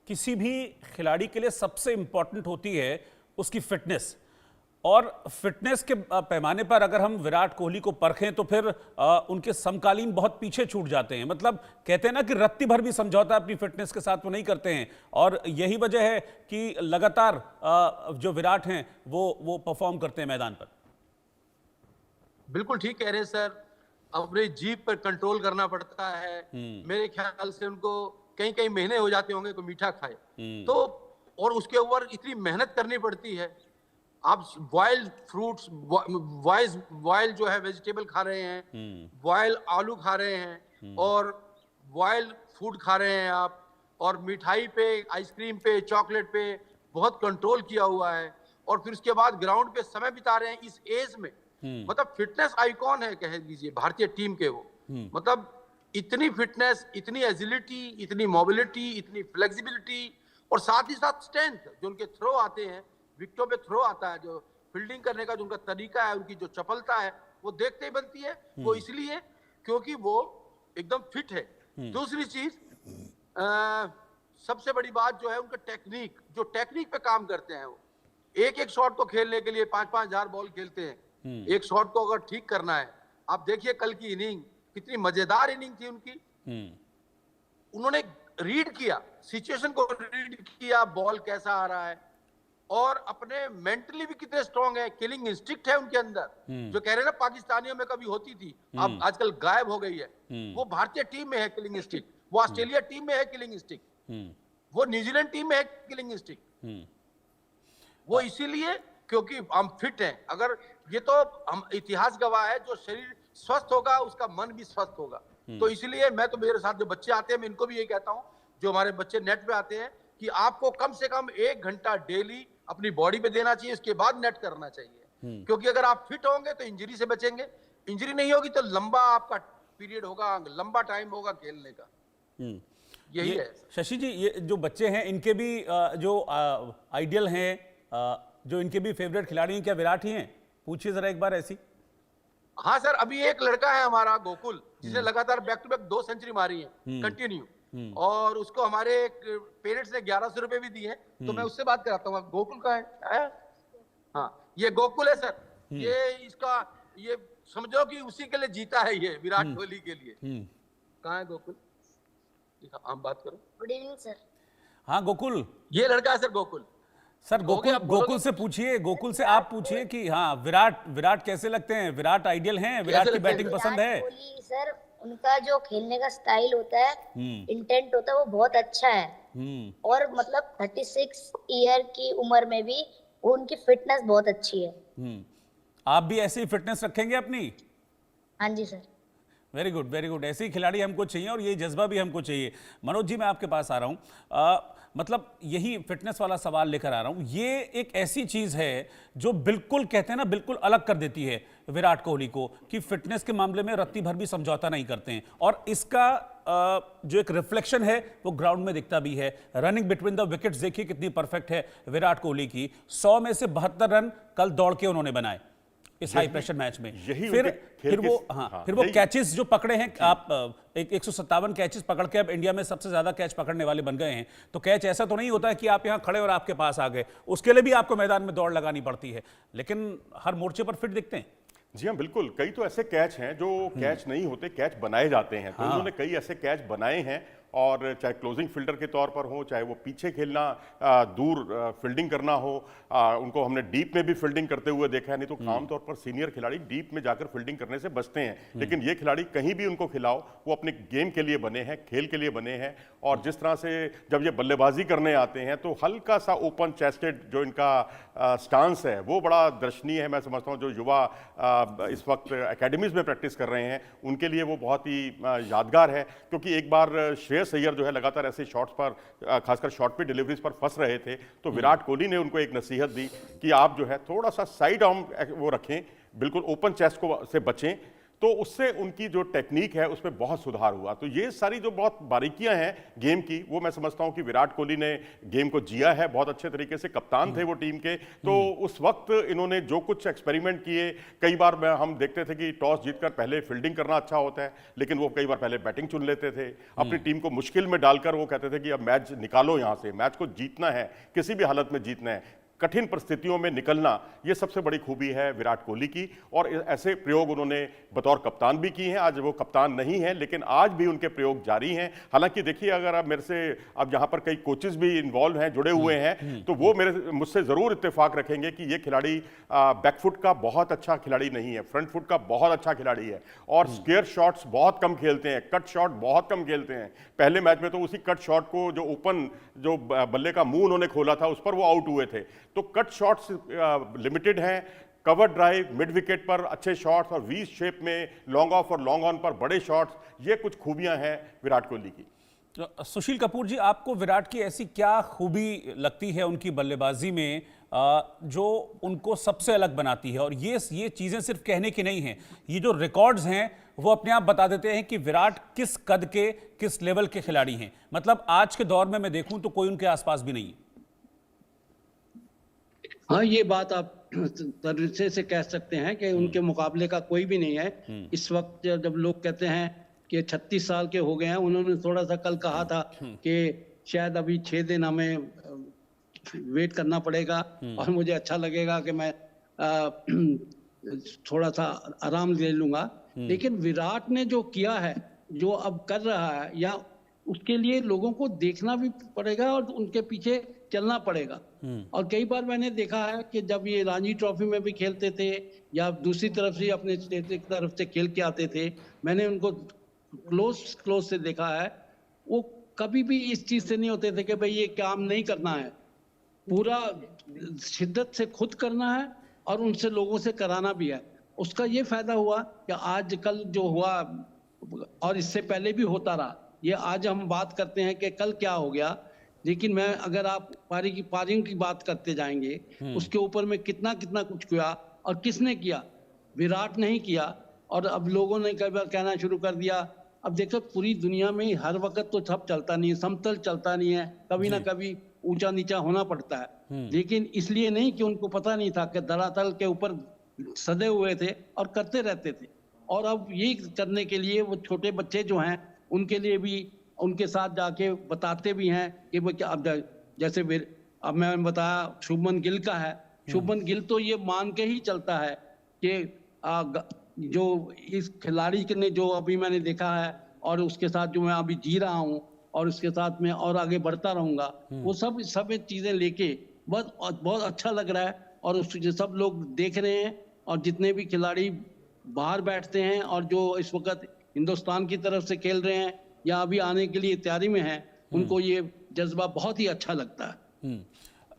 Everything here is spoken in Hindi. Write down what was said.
किसी भी खिलाड़ी के लिए सबसे इंपॉर्टेंट होती है उसकी फिटनेस। और फिटनेस के पैमाने पर अगर हम विराट कोहली को परखें तो फिर उनके समकालीन बहुत पीछे छूट जाते हैं। मतलब कहते हैं ना कि रत्ती भर भी समझौता अपनी फिटनेस के साथ वो नहीं करते हैं, और यही वजह है कि लगातार जो विराट हैं वो परफॉर्म करते हैं मैदान पर। बिल्कुल ठीक कह रहे हैं सर, अपने जीभ पर कंट्रोल करना पड़ता है। मेरे ख्याल से उनको कई कई महीने हो जाते होंगे कोई मीठा खाए तो, और उसके ऊपर इतनी मेहनत करनी पड़ती है। आप बॉइल्ड फ्रूट्स, बॉयल जो है वेजिटेबल खा रहे हैं, बॉयल आलू खा रहे हैं, और बॉइल्ड फूड खा रहे हैं आप, और मिठाई पे, आइसक्रीम पे, चॉकलेट पे बहुत कंट्रोल किया हुआ है, और फिर उसके बाद ग्राउंड पे समय बिता रहे हैं इस एज में। मतलब फिटनेस आइकॉन है कह दीजिए भारतीय टीम के वो। मतलब इतनी फिटनेस, इतनी एजिलिटी, इतनी मोबिलिटी, इतनी फ्लेक्सिबिलिटी, और साथ ही साथ स्ट्रेंथ जो उनके थ्रो आते हैं, विकेटों पे थ्रो आता है, जो फील्डिंग करने का जो उनका तरीका है, उनकी जो चपलता है, वो देखते ही बनती है। वो इसलिए क्योंकि वो एकदम फिट है। दूसरी चीज, सबसे बड़ी बात जो है उनका टेक्निक, जो टेक्निक पे काम करते हैं वो। एक एक शॉट को खेलने के लिए 5-5 हजार बॉल खेलते हैं। एक शॉट को अगर ठीक करना है, आप देखिए कल की इनिंग कितनी मजेदार इनिंग थी उनकी। उन्होंने रीड किया, सिचुएशन को रीड किया, बॉल कैसा आ रहा है, और अपने मेंटली भी कितने स्ट्रांग है। किलिंग इंस्टिक्ट है उनके अंदर, जो कह रहे हैं ना पाकिस्तानियों में कभी होती थी, अब आजकल गायब हो गई है। वो भारतीय टीम में है किलिंग इंस्टिक्ट, वो ऑस्ट्रेलिया टीम में है किलिंग इंस्टिक्ट, वो न्यूजीलैंड टीम में है किलिंग इंस्टिक्ट। वो इसीलिए क्योंकि हम फिट हैं। अगर ये तो हम इतिहास गवाह है, जो शरीर स्वस्थ होगा उसका मन भी स्वस्थ होगा। तो इसलिए मैं तो, मेरे साथ जो बच्चे आते हैं मैं इनको भी यही कहता हूं, जो हमारे बच्चे नेट पे आते हैं, कि आपको कम से कम 1 घंटा डेली अपनी बॉडी पे देना चाहिए, उसके बाद नेट करना चाहिए। क्योंकि अगर आप फिट होंगे तो इंजरी से बचेंगे, इंजरी नहीं होगी तो लंबा आपका पीरियड होगा, लंबा टाइम होगा खेलने का। यही है शशि जी। ये जो बच्चे हैं इनके भी जो आइडियल हैं, जो इनके भी फेवरेट खिलाड़ी हैं, क्या विराट ही हैं? पूछिए जरा एक बार ऐसी। हाँ सर, अभी एक लड़का है हमारा गोकुल, जिसने लगातार बैक टू बैक 2 सेंचुरी मारी है कंटिन्यू, और उसको हमारे पेरेंट्स ने 1100 रुपए भी दिए हैं। तो मैं उससे बात कराता हूँ। गोकुल का है? हाँ, ये गोकुल है सर। ये इसका, ये समझो कि उसी के लिए जीता है ये, विराट कोहली के लिए। कहाँ है गोकुल? आप बात करो। Good evening sir. हाँ गोकुल, ये लड़का है सर गोकुल। सर गोकुल से पूछिए, गोकुल से आप पूछिए कि हाँ विराट कैसे लगते हैं? विराट आइडियल हैं? विराट की बैटिंग पसंद है? कोहली सर, उनका जो खेलने का स्टाइल होता है, इंटेंट होता है, वो बहुत अच्छा है। और मतलब 36 ईयर की उम्र में भी वो, उनकी फिटनेस बहुत अच्छी है। आप भी ऐसी फिटनेस रखेंगे अपनी? हाँ जी sir. Very good, very good. ऐसे ही खिलाड़ी हमको चाहिए, और ये जज्बा भी हमको चाहिए। मनोज जी, मैं आपके पास आ रहा हूँ। मतलब यही फिटनेस वाला सवाल लेकर आ रहा हूँ। ये एक ऐसी चीज़ है जो बिल्कुल, कहते हैं ना, बिल्कुल अलग कर देती है विराट कोहली को, कि फिटनेस के मामले में रत्ती भर भी समझौता नहीं करते हैं। और इसका जो एक रिफ्लेक्शन है वो ग्राउंड में दिखता भी है। रनिंग बिटवीन द विकेट्स देखिए कितनी परफेक्ट है विराट कोहली की। 100 में से 72 रन कल दौड़ के उन्होंने बनाए इस हाई प्रेशर मैच में। फिर वो कैचेस जो पकड़े हैं, आप 157 कैचेस पकड़ के अब इंडिया में सबसे ज्यादा कैच पकड़ने वाले बन गए हैं। तो कैच ऐसा तो नहीं होता है कि आप यहां खड़े और आपके पास आ गए, उसके लिए भी आपको मैदान में दौड़ लगानी पड़ती है, लेकिन हर मोर्चे पर फिट दिखते हैं। जी हाँ, बिल्कुल। कई तो ऐसे कैच हैं जो कैच नहीं होते, कैच बनाए जाते हैं। तो उन्होंने कई ऐसे कैच बनाए हैं, और चाहे क्लोजिंग फील्डर के तौर पर हो, चाहे वो पीछे खेलना, दूर फील्डिंग करना हो, उनको हमने डीप में भी फील्डिंग करते हुए देखा है। नहीं तो आमतौर पर सीनियर खिलाड़ी डीप में जाकर फील्डिंग करने से बचते हैं, लेकिन ये खिलाड़ी कहीं भी उनको खिलाओ, वो अपने गेम के लिए बने हैं, खेल के लिए बने हैं। और जिस तरह से जब ये बल्लेबाजी करने आते हैं तो हल्का सा ओपन चेस्टेड जो इनका स्टांस है वो बड़ा दर्शनीय है। मैं समझता हूँ जो युवा इस वक्त एकेडमीज में प्रैक्टिस कर रहे हैं उनके लिए वो बहुत ही यादगार है, क्योंकि एक बार श्रेयस अय्यर जो है लगातार ऐसे शॉट्स पर, खासकर शॉर्ट पे डिलीवरीज पर फंस रहे थे, तो विराट कोहली ने उनको एक नसीहत दी कि आप जो है थोड़ा सा साइड आर्म वो रखें, बिल्कुल ओपन चेस्ट को से बचें, तो उससे उनकी जो टेक्निक है उसमें बहुत सुधार हुआ। तो ये सारी जो बहुत बारीकियां हैं गेम की, वो मैं समझता हूं कि विराट कोहली ने गेम को जिया है बहुत अच्छे तरीके से। कप्तान थे वो टीम के, तो उस वक्त इन्होंने जो कुछ एक्सपेरिमेंट किए, कई बार हम देखते थे कि टॉस जीतकर पहले फील्डिंग करना अच्छा होता है, लेकिन वो कई बार पहले बैटिंग चुन लेते थे। अपनी टीम को मुश्किल में डालकर वो कहते थे कि अब मैच निकालो, यहां से मैच को जीतना है, किसी भी हालत में जीतना है, कठिन परिस्थितियों में निकलना, ये सबसे बड़ी खूबी है विराट कोहली की। और ऐसे प्रयोग उन्होंने बतौर कप्तान भी किए हैं। आज वो कप्तान नहीं है, लेकिन आज भी उनके प्रयोग जारी हैं। हालांकि देखिए, अगर आप मेरे से, अब यहाँ पर कई कोचेस भी इन्वॉल्व हैं, जुड़े हुए हैं, तो वो मुझसे जरूर इत्तेफाक रखेंगे कि ये खिलाड़ी बैकफुट का बहुत अच्छा खिलाड़ी नहीं है, फ्रंट फुट का बहुत अच्छा खिलाड़ी है, और स्क्वेयर शॉट्स बहुत कम खेलते हैं, कट शॉट बहुत कम खेलते हैं। पहले मैच में तो उसी कट शॉट को, जो ओपन जो बल्ले का मुंह उन्होंने खोला था, उस पर वो आउट हुए थे। तो कट शॉट्स लिमिटेड हैं, कवर ड्राइव, मिड विकेट पर अच्छे शॉट्स, और वी शेप में लॉन्ग ऑफ और लॉन्ग ऑन पर बड़े शॉट्स, ये कुछ खूबियां हैं विराट कोहली की। तो सुशील कपूर जी, आपको विराट की ऐसी क्या खूबी लगती है उनकी बल्लेबाजी में जो उनको सबसे अलग बनाती है? और ये चीजें सिर्फ कहने की नहीं हैं, ये जो रिकॉर्ड्स हैं वो अपने आप बता देते हैं कि विराट किस कद के, किस लेवल के खिलाड़ी हैं। मतलब आज के दौर में मैं देखूं तो कोई उनके आसपास भी नहीं है। हाँ, ये बात आप तरीके से कह सकते हैं कि उनके मुकाबले का कोई भी नहीं है। इस वक्त जब लोग कहते हैं कि 36 साल के हो गए हैं, उन्होंने थोड़ा सा कल कहा था कि शायद अभी 6 दिन हमें वेट करना पड़ेगा और मुझे अच्छा लगेगा कि मैं थोड़ा सा आराम ले लूंगा। लेकिन विराट ने जो किया है, जो अब कर रहा है, या उसके लिए लोगों को देखना भी पड़ेगा और उनके पीछे चलना पड़ेगा। और कई बार मैंने देखा है कि जब ये रणजी ट्रॉफी में भी खेलते थे या दूसरी तरफ से अपने स्टेट की तरफ से खेल के आते थे, मैंने उनको क्लोज से देखा है, वो कभी भी इस चीज से नहीं होते थे कि भाई ये काम नहीं करना है। पूरा शिद्दत से खुद करना है और उनसे लोगों से कराना भी है। उसका ये फायदा हुआ कि आज कल जो हुआ, और इससे पहले भी होता रहा, ये आज हम बात करते हैं कि कल क्या हो गया, लेकिन मैं अगर आप पारियों की बात करते जाएंगे, उसके ऊपर में कितना कुछ किया, और किसने किया? विराट नहीं किया। और अब लोगों ने कई बार कहना शुरू कर दिया, अब देखो पूरी दुनिया में हर वक्त तो सब चलता नहीं है, समतल चलता नहीं है, कभी ना कभी ऊंचा नीचा होना पड़ता है। लेकिन इसलिए नहीं कि उनको पता नहीं था कि धरातल के ऊपर सदे हुए थे और करते रहते थे। और अब ये करने के लिए वो छोटे बच्चे जो हैं, उनके लिए भी उनके साथ जाके बताते भी हैं कि वो क्या। अब जैसे अब मैं बताया शुभमन गिल का है, शुभमन गिल तो ये मान के ही चलता है कि जो इस खिलाड़ी ने जो अभी मैंने देखा है और उसके साथ जो मैं अभी जी रहा हूँ और उसके साथ में और आगे बढ़ता रहूंगा, वो सब चीजें लेके बहुत अच्छा लग रहा है। और सब लोग देख रहे हैं, और जितने भी खिलाड़ी बाहर बैठते हैं और जो इस वक्त हिंदुस्तान की तरफ से खेल रहे हैं या अभी आने के लिए तैयारी में हैं, उनको ये जज्बा बहुत ही अच्छा लगता है।